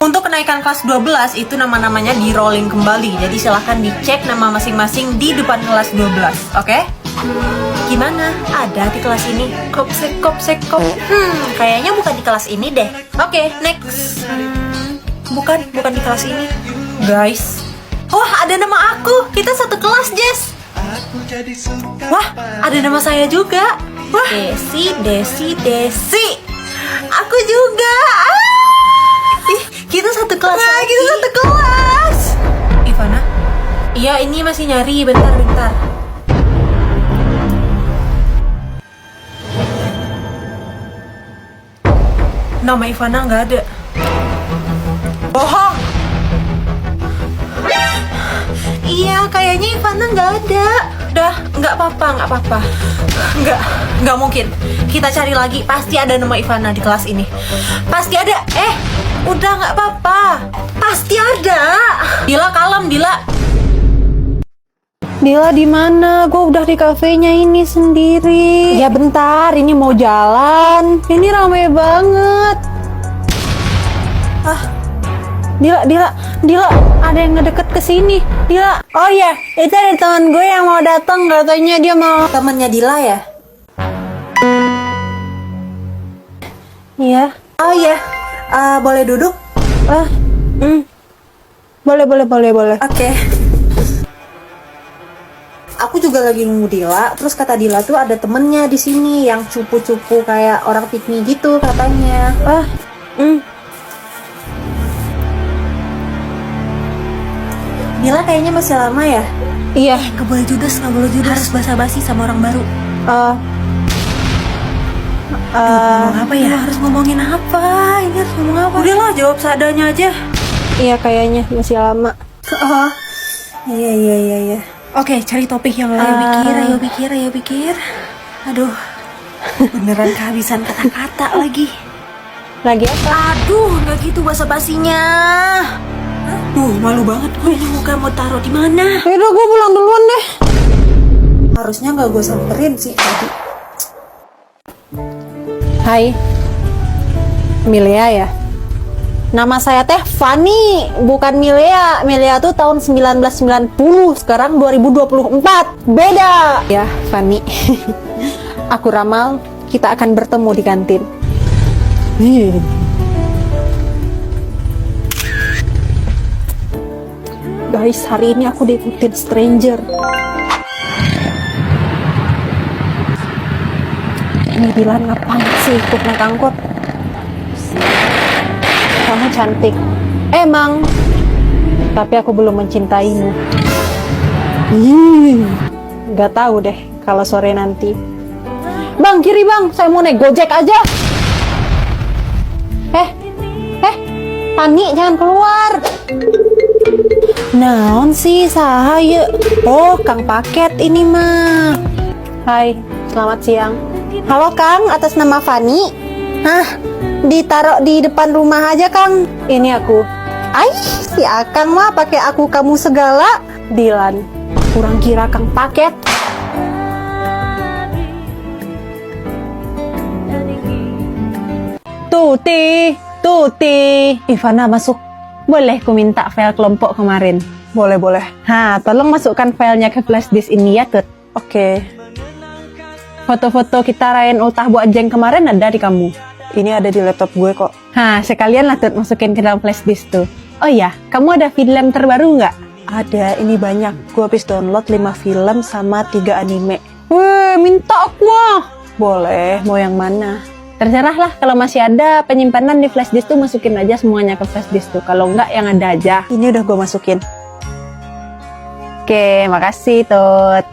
Untuk kenaikan kelas 12 itu nama-namanya di rolling kembali. Jadi silahkan dicek nama masing-masing di depan kelas 12. Oke? Gimana? Ada di kelas ini? Kop. Kayaknya bukan di kelas ini deh. Oke, next. Bukan di kelas ini. Guys. Wah, ada nama aku. Kita satu kelas, Jess. Wah, ada nama saya juga. Wah, Desi. Aku juga. Ih, kita satu kelas. Nah, kita satu kelas. Ivana? Iya, ini masih nyari. Bentar. Nama Ivana nggak ada. Bohong. Iya, kayaknya Ivana nggak ada. Udah, nggak apa-apa. Nggak mungkin. Kita cari lagi. Pasti ada nama Ivana di kelas ini. Pasti ada. Udah nggak apa-apa. Pasti ada. Dila, kalem, Dila. Dila di mana? Gue udah di kafenya ini sendiri. Ya bentar, ini mau jalan. Ini ramai banget. Dila, ada yang ngedeket ke sini. Dila. Oh iya, itu ada teman gue yang mau datang, katanya dia mau. Temennya Dila ya? Iya. Oh iya. Boleh duduk? Boleh. Oke. Aku juga lagi nunggu Dila. Terus kata Dila tuh ada temennya di sini yang cupu-cupu kayak orang piknik gitu katanya. Dila kayaknya masih lama ya? Iya. Gak boleh judes. Harus basa-basi sama orang baru. Ngomong apa ya? Harus ngomongin apa? Ini harus ngomong apa? Udahlah, jawab seadanya aja. Iya, kayaknya masih lama. Iya. Oke, cari topik yang lain. Ayo pikir. Aduh, beneran kehabisan kata-kata lagi. Lagi apa? Aduh, nggak gitu basa-basinya. Duh, malu banget gue. Ini muka mau taruh di mana? Yaudah, gue pulang duluan deh. Harusnya nggak gue samperin sih tadi. Hai, Milea ya? Nama saya teh Fanny, bukan Milea. Milea tuh tahun 1990, sekarang 2024. Beda. Ya, Fanny. Aku ramal kita akan bertemu di kantin. Guys, hari ini aku diikutin stranger. Ini Dilan ngapain sih ikut naik angkot? Kamu cantik. Emang. Tapi aku belum mencintaimu. Gak tahu deh kalau sore nanti. Bang, kiri bang, saya mau naik Gojek aja. Pani, jangan keluar. Naon sih sahaya? Oh, Kang Paket ini mah. Hai, selamat siang. Halo Kang, atas nama Fanny. Hah, ditaruh di depan rumah aja Kang. Ini aku. Si Akang mah pakai aku kamu segala. Dilan, kurang kira Kang Paket. Tuti. Ivana masuk. Boleh ku minta file kelompok kemarin? Boleh. Tolong masukkan filenya ke flash disk ini ya, Tut. Oke. Foto-foto kita rayain ultah buat jeng kemarin ada di kamu? Ini ada di laptop gue kok. Sekalian lah Tut masukin ke dalam flash disk tuh. Oh iya, kamu ada film terbaru nggak? Ada, ini banyak. Gue habis download 5 film sama 3 anime. Wih, minta aku ah. Boleh, mau yang mana? Terserah lah, kalau masih ada penyimpanan di flash disk tuh masukin aja semuanya ke flash disk tuh. Kalau nggak, yang ada aja. Ini udah gue masukin. Oke, makasih Tut.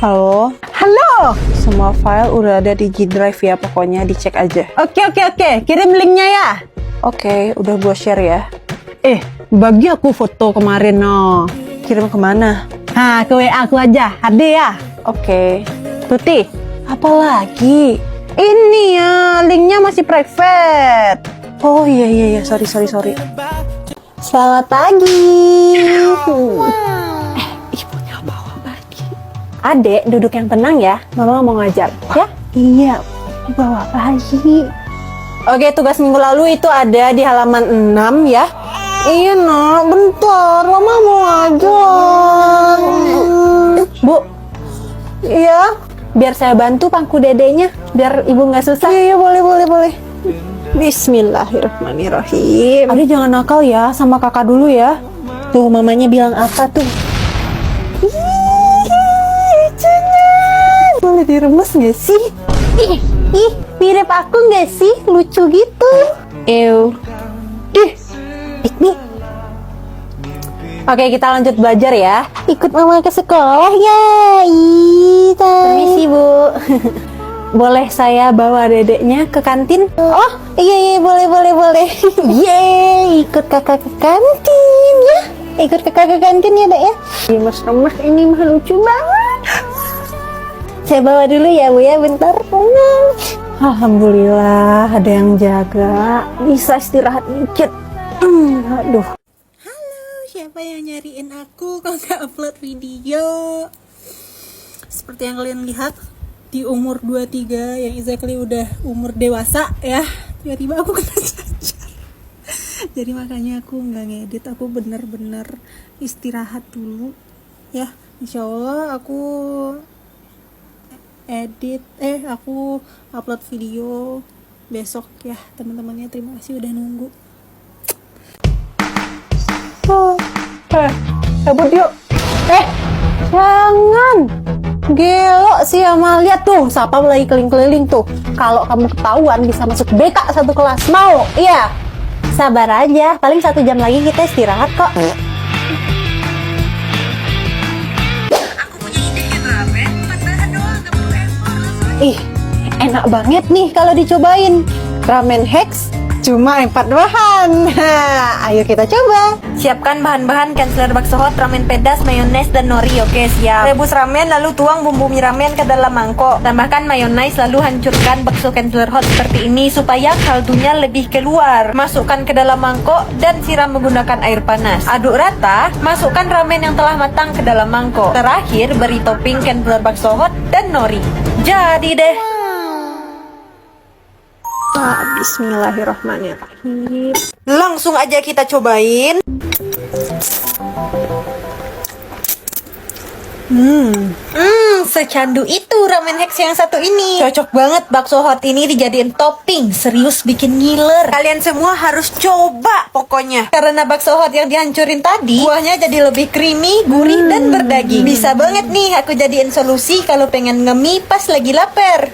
Halo? Semua file udah ada di G Drive ya, pokoknya dicek aja. Oke. Kirim linknya ya. Oke, udah gue share ya. Bagi aku foto kemarin no. Kirim kemana? Ke WA aku aja. Ada ya. Oke. Tuti. Apa lagi? Ini ya, linknya masih private. Oh iya, sorry. Selamat pagi. Ibunya bawa lagi. Adek, duduk yang tenang ya. Mama mau ngajar. Ya? Iya, bawa lagi. Oke, tugas minggu lalu itu ada di halaman 6 ya. Iya nak, bentar, mama mau ngajar. Bu, iya, biar saya bantu pangku dedenya, biar ibu nggak susah. Iya, boleh. Bismillahirrahmanirrahim. Aduh, jangan nakal ya, sama kakak dulu ya. Tuh, mamanya bilang apa tuh? Boleh diremes nggak sih? Ih, mirip aku nggak sih? Lucu gitu. Piknik. Oke, kita lanjut belajar ya. Ikut mama ke sekolah ya. Permisi, Bu. Boleh saya bawa dedeknya ke kantin? Oh, iya, boleh. Yeay, ikut kakak ke kantin ya. Ikut kakak ke kantin ya, Dek ya. Remes-remes ini mah lucu banget. Saya bawa dulu ya, Bu ya, bentar. Alhamdulillah ada yang jaga. Bisa istirahat dikit. Aduh. Halo, siapa yang nyariin aku kalau nggak upload video? Seperti yang kalian lihat, di umur 23 yang exactly udah umur dewasa ya, tiba-tiba aku kena cacar. Jadi makanya aku nggak ngedit, aku bener-bener istirahat dulu ya. Insya Allah aku aku upload video besok ya teman-temannya. Terima kasih udah nunggu. Cabut yuk. Jangan. Gelo sih Amalia tuh. Siapa lagi keliling-keliling tuh. Kalau kamu ketahuan bisa masuk BK satu kelas. Mau? Iya. Sabar aja. Paling 1 jam lagi kita istirahat kok. Ih, enak banget nih kalau dicobain. Ramen Hex cuma 4 bahan. Ayo kita coba. Siapkan bahan-bahan canceler bakso hot, ramen pedas, mayones, dan nori. Oke, siap. Rebus ramen, lalu tuang bumbu mie ramen ke dalam mangkok. Tambahkan mayones, lalu hancurkan bakso canceler hot seperti ini supaya kaldunya lebih keluar. Masukkan ke dalam mangkok dan siram menggunakan air panas. Aduk rata, masukkan ramen yang telah matang ke dalam mangkok. Terakhir, beri topping canceler bakso hot dan nori. Jadi deh. Bismillahirrahmanirrahim. Langsung aja kita cobain. Secandu itu ramen Hex yang satu ini. Cocok banget bakso hot ini dijadiin topping. Serius bikin ngiler. Kalian semua harus coba pokoknya. Karena bakso hot yang dihancurin tadi, buahnya jadi lebih creamy, gurih, dan berdaging. Bisa banget nih aku jadiin solusi kalau pengen ngemie pas lagi lapar.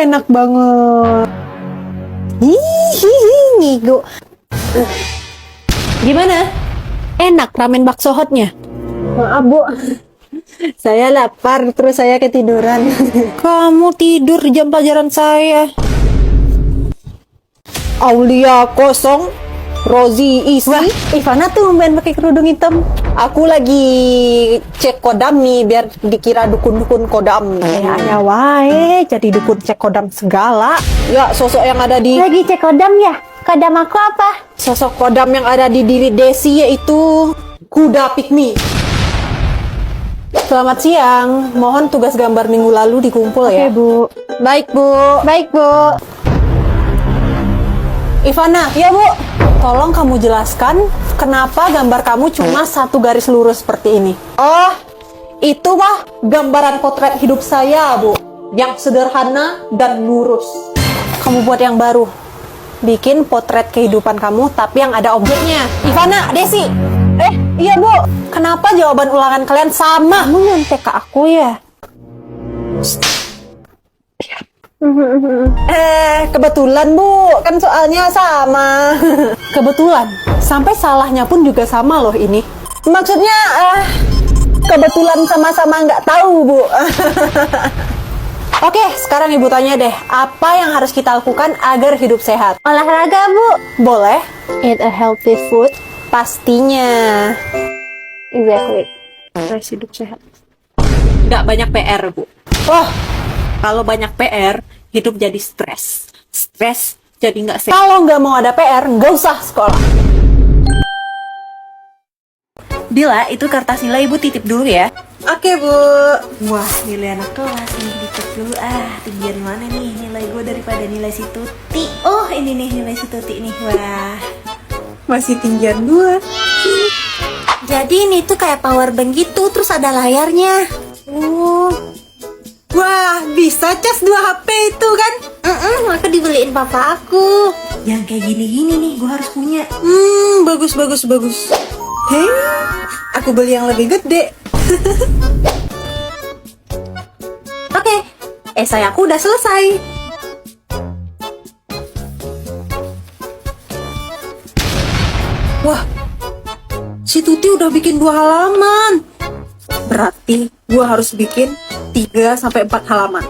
Enak banget. Ngigo. Gimana? Enak ramen bakso hotnya? Maaf, Bu. Saya lapar terus saya ketiduran. Kamu tidur di jam pelajaran saya. Aulia kosong, Rozi isi. Wah, Ivana tuh main pakai kerudung hitam. Aku lagi cek kodam nih biar dikira dukun-dukun kodam. Ya wae, jadi dukun cek kodam segala. Ya, sosok yang ada di... Lagi cek kodam ya? Kodam aku apa? Sosok kodam yang ada di diri Desi yaitu kuda pikmi. Selamat siang. Mohon tugas gambar minggu lalu dikumpul ya. Oke, Bu. Baik, Bu. Ivana, ya Bu. Tolong kamu jelaskan kenapa gambar kamu cuma 1 garis lurus seperti ini. Oh, itu mah gambaran potret hidup saya, Bu. Yang sederhana dan lurus. Kamu buat yang baru. Bikin potret kehidupan kamu tapi yang ada objeknya. Ivana, Desi. Iya, Bu. Kenapa jawaban ulangan kalian sama? Kamu nyontek ke aku ya? Kebetulan, Bu. Kan soalnya sama. Kebetulan. Sampai salahnya pun juga sama loh ini. Maksudnya, kebetulan sama-sama nggak tahu, Bu. Oke, sekarang Ibu tanya deh. Apa yang harus kita lakukan agar hidup sehat? Olahraga, Bu. Boleh. Eat a healthy food. Pastinya. Exactly. Harus hidup sehat. Nggak banyak PR, Bu. Oh, kalau banyak PR, hidup jadi stres. Stres jadi nggak sehat. Kalau nggak mau ada PR, nggak usah sekolah. Bila, itu kertas nilai ibu titip dulu ya. Oke, Bu. Wah, nilai anak kelas nih, dicek dulu. Tinggian mana nih nilai gue daripada nilai si Tuti. Oh, ini nih nilai si Tuti nih. Wah. Masih tinggian 2. Jadi ini tuh kayak power bank gitu, terus ada layarnya. Oh. Wah, bisa cas 2 HP itu kan? Aku dibeliin papa aku. Yang kayak gini-gini nih, gue harus punya. Bagus. Hei, aku beli yang lebih gede. Oke, esai aku udah selesai. Wah, si Tuti udah bikin 2 halaman. Berarti gua harus bikin 3 sampai 4 halaman.